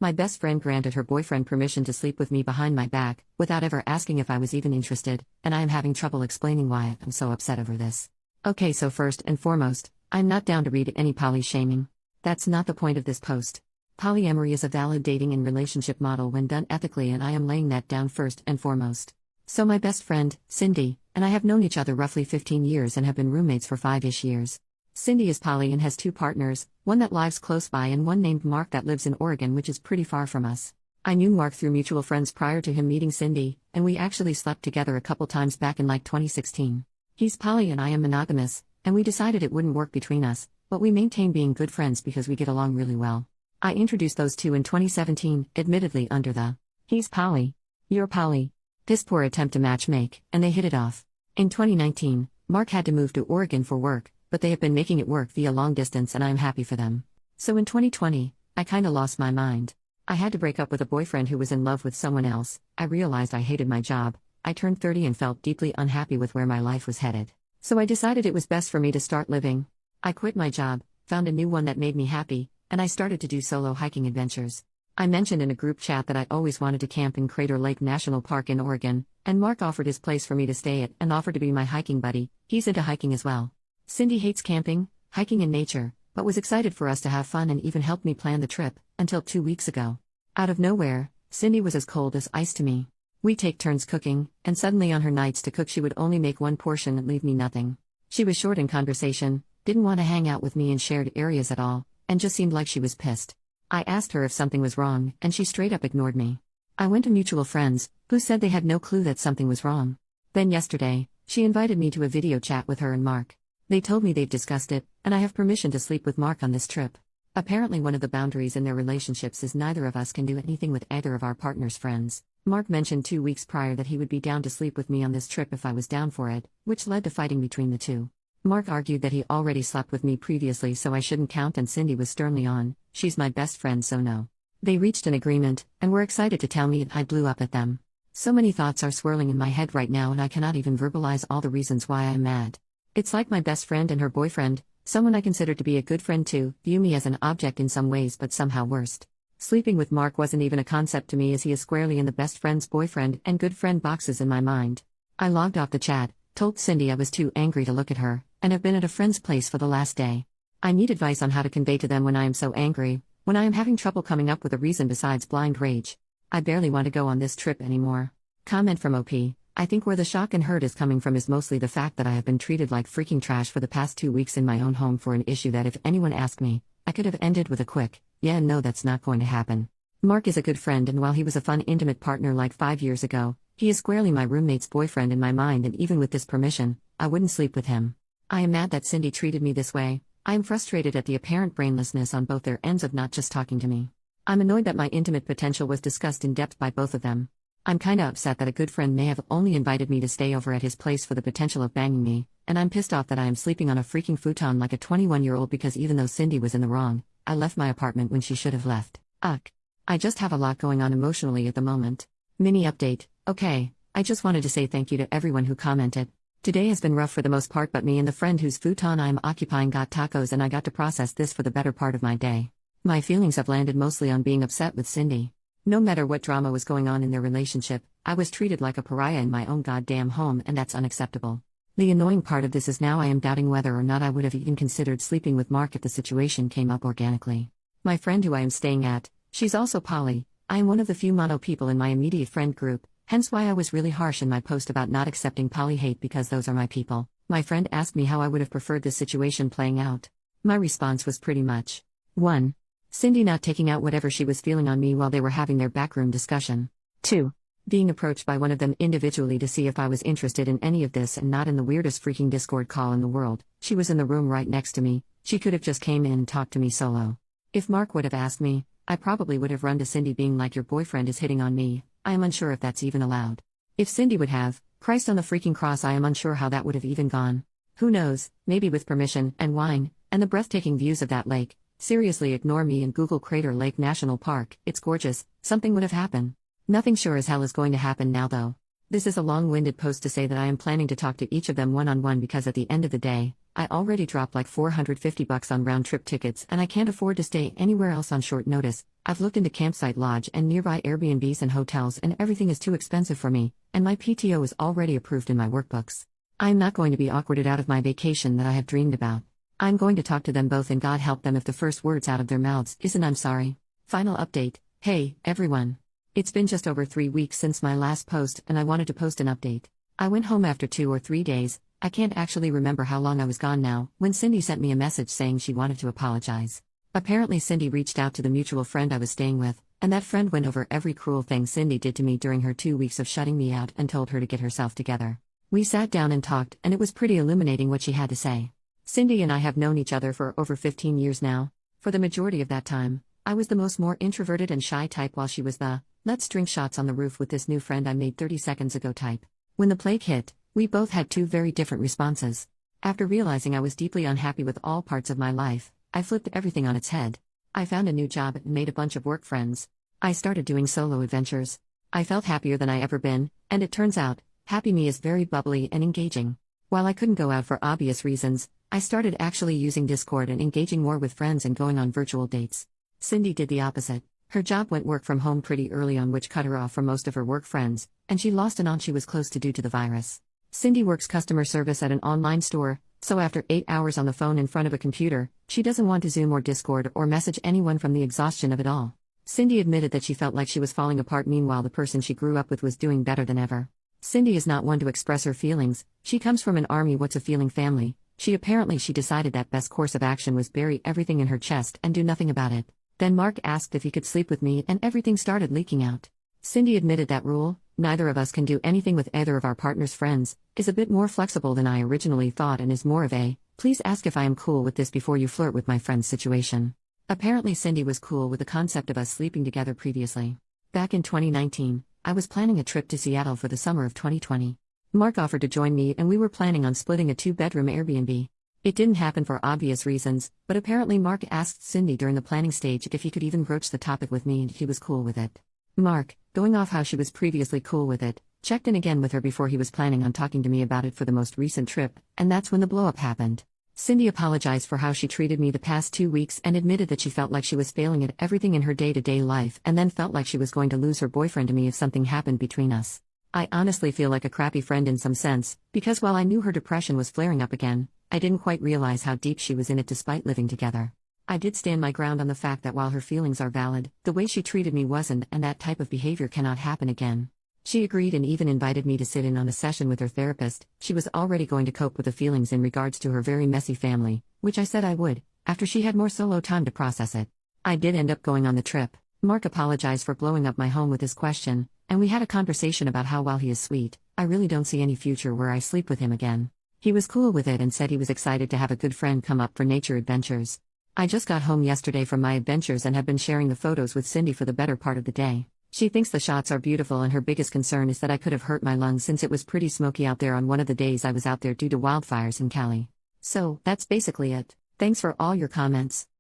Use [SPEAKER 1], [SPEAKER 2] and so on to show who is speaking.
[SPEAKER 1] My best friend granted her boyfriend permission to sleep with me behind my back, without ever asking if I was even interested, and I am having trouble explaining why I'm so upset over this. Okay, so first and foremost, I'm not down to read any poly shaming. That's not the point of this post. Polyamory is a valid dating and relationship model when done ethically, and I am laying that down first and foremost. So my best friend, Cindy, and I have known each other roughly 15 years and have been roommates for 5-ish years. Cindy is poly and has 2 partners, one that lives close by and one named Mark that lives in Oregon, which is pretty far from us. I knew Mark through mutual friends prior to him meeting Cindy, and we actually slept together a couple times back in like 2016. He's poly and I am monogamous, and we decided it wouldn't work between us, but we maintain being good friends because we get along really well. I introduced those two in 2017, admittedly under the "he's poly, you're poly" piss poor attempt to matchmake, and they hit it off. In 2019, Mark had to move to Oregon for work, but they have been making it work via long distance and I'm happy for them. So in 2020, I kinda lost my mind. I had to break up with a boyfriend who was in love with someone else. I realized I hated my job. I turned 30 and felt deeply unhappy with where my life was headed. So I decided it was best for me to start living. I quit my job, found a new one that made me happy, and I started to do solo hiking adventures. I mentioned in a group chat that I always wanted to camp in Crater Lake National Park in Oregon, and Mark offered his place for me to stay at and offered to be my hiking buddy. He's into hiking as well. Cindy hates camping, hiking and nature, but was excited for us to have fun and even helped me plan the trip, until 2 weeks ago. Out of nowhere, Cindy was as cold as ice to me. We take turns cooking, and suddenly on her nights to cook she would only make one portion and leave me nothing. She was short in conversation, didn't want to hang out with me in shared areas at all, and just seemed like she was pissed. I asked her if something was wrong, and she straight up ignored me. I went to mutual friends, who said they had no clue that something was wrong. Then yesterday, she invited me to a video chat with her and Mark. They told me they've discussed it, and I have permission to sleep with Mark on this trip. Apparently one of the boundaries in their relationships is neither of us can do anything with either of our partner's friends. Mark mentioned 2 weeks prior that he would be down to sleep with me on this trip if I was down for it, which led to fighting between the two. Mark argued that he already slept with me previously so I shouldn't count, and Cindy was sternly on, "She's my best friend so no." They reached an agreement, and were excited to tell me I blew up at them. So many thoughts are swirling in my head right now and I cannot even verbalize all the reasons why I'm mad. It's like my best friend and her boyfriend, someone I consider to be a good friend too, view me as an object in some ways but somehow worst. Sleeping with Mark wasn't even a concept to me as he is squarely in the best friend's boyfriend and good friend boxes in my mind. I logged off the chat, told Cindy I was too angry to look at her, and have been at a friend's place for the last day. I need advice on how to convey to them when I am so angry, when I am having trouble coming up with a reason besides blind rage. I barely want to go on this trip anymore. Comment from OP. I think where the shock and hurt is coming from is mostly the fact that I have been treated like freaking trash for the past 2 weeks in my own home for an issue that if anyone asked me, I could have ended with a quick, "Yeah, no, that's not going to happen." Mark is a good friend, and while he was a fun intimate partner like 5 years ago, he is squarely my roommate's boyfriend in my mind, and even with this permission, I wouldn't sleep with him. I am mad that Cindy treated me this way. I am frustrated at the apparent brainlessness on both their ends of not just talking to me. I'm annoyed that my intimate potential was discussed in depth by both of them. I'm kinda upset that a good friend may have only invited me to stay over at his place for the potential of banging me, and I'm pissed off that I am sleeping on a freaking futon like a 21-year-old because even though Cindy was in the wrong, I left my apartment when she should have left. Ugh. I just have a lot going on emotionally at the moment. Mini update. Okay, I just wanted to say thank you to everyone who commented. Today has been rough for the most part, but me and the friend whose futon I'm occupying got tacos and I got to process this for the better part of my day. My feelings have landed mostly on being upset with Cindy. No matter what drama was going on in their relationship, I was treated like a pariah in my own goddamn home, and that's unacceptable. The annoying part of this is now I am doubting whether or not I would have even considered sleeping with Mark if the situation came up organically. My friend who I am staying at, she's also poly. I am one of the few mono people in my immediate friend group, hence why I was really harsh in my post about not accepting poly hate because those are my people. My friend asked me how I would have preferred this situation playing out. My response was pretty much 1. Cindy not taking out whatever she was feeling on me while they were having their backroom discussion. 2. Being approached by one of them individually to see if I was interested in any of this and not in the weirdest freaking Discord call in the world. She was in the room right next to me, she could have just came in and talked to me solo. If Mark would have asked me, I probably would have run to Cindy being like, "Your boyfriend is hitting on me." I am unsure if that's even allowed. If Cindy would have, Christ on the freaking cross, I am unsure how that would have even gone. Who knows, maybe with permission, and wine, and the breathtaking views of that lake. Seriously, ignore me and Google Crater Lake National Park, it's gorgeous, something would have happened. Nothing sure as hell is going to happen now though. This is a long-winded post to say that I am planning to talk to each of them one-on-one because at the end of the day, I already dropped like $450 on round-trip tickets and I can't afford to stay anywhere else on short notice, I've looked into campsite lodge and nearby Airbnbs and hotels, and everything is too expensive for me, and my PTO is already approved in my workbooks. I'm not going to be awkwarded out of my vacation that I have dreamed about. I'm going to talk to them both, and God help them if the first words out of their mouths isn't "I'm sorry." Final update. Hey, everyone. It's been just over 3 weeks since my last post, and I wanted to post an update. I went home after 2 or 3 days. I can't actually remember how long I was gone now, when Cindy sent me a message saying she wanted to apologize. Apparently Cindy reached out to the mutual friend I was staying with, and that friend went over every cruel thing Cindy did to me during her 2 weeks of shutting me out and told her to get herself together. We sat down and talked, and it was pretty illuminating what she had to say. Cindy and I have known each other for over 15 years now. For the majority of that time, I was the more introverted and shy type, while she was the "let's drink shots on the roof with this new friend I made 30 seconds ago" type. When the plague hit, we both had 2 very different responses. After realizing I was deeply unhappy with all parts of my life, I flipped everything on its head. I found a new job and made a bunch of work friends. I started doing solo adventures. I felt happier than I ever been, and it turns out, happy me is very bubbly and engaging. While I couldn't go out for obvious reasons, I started actually using Discord and engaging more with friends and going on virtual dates. Cindy did the opposite. Her job went work from home pretty early on, which cut her off from most of her work friends, and she lost an aunt she was close to due to the virus. Cindy works customer service at an online store, so after 8 hours on the phone in front of a computer, she doesn't want to Zoom or Discord or message anyone from the exhaustion of it all. Cindy admitted that she felt like she was falling apart, meanwhile the person she grew up with was doing better than ever. Cindy is not one to express her feelings. She comes from an army what's a feeling family. She decided that best course of action was bury everything in her chest and do nothing about it. Then Mark asked if he could sleep with me, and everything started leaking out. Cindy admitted that rule, "neither of us can do anything with either of our partner's friends," is a bit more flexible than I originally thought, and is more of a "please ask if I am cool with this before you flirt with my friend's" situation. Apparently Cindy was cool with the concept of us sleeping together previously. Back in 2019, I was planning a trip to Seattle for the summer of 2020. Mark offered to join me, and we were planning on splitting a 2-bedroom Airbnb. It didn't happen for obvious reasons, but apparently Mark asked Cindy during the planning stage if he could even broach the topic with me, and he was cool with it. Mark, going off how she was previously cool with it, checked in again with her before he was planning on talking to me about it for the most recent trip, and that's when the blow-up happened. Cindy apologized for how she treated me the past 2 weeks and admitted that she felt like she was failing at everything in her day-to-day life, and then felt like she was going to lose her boyfriend to me if something happened between us. I honestly feel like a crappy friend in some sense, because while I knew her depression was flaring up again, I didn't quite realize how deep she was in it despite living together. I did stand my ground on the fact that while her feelings are valid, the way she treated me wasn't, and that type of behavior cannot happen again. She agreed and even invited me to sit in on a session with her therapist. She was already going to cope with the feelings in regards to her very messy family, which I said I would, after she had more solo time to process it. I did end up going on the trip. Mark apologized for blowing up my home with his question, and we had a conversation about how while he is sweet, I really don't see any future where I sleep with him again. He was cool with it and said he was excited to have a good friend come up for nature adventures. I just got home yesterday from my adventures and have been sharing the photos with Cindy for the better part of the day. She thinks the shots are beautiful, and her biggest concern is that I could have hurt my lungs since it was pretty smoky out there on one of the days I was out there due to wildfires in Cali. So, that's basically it. Thanks for all your comments.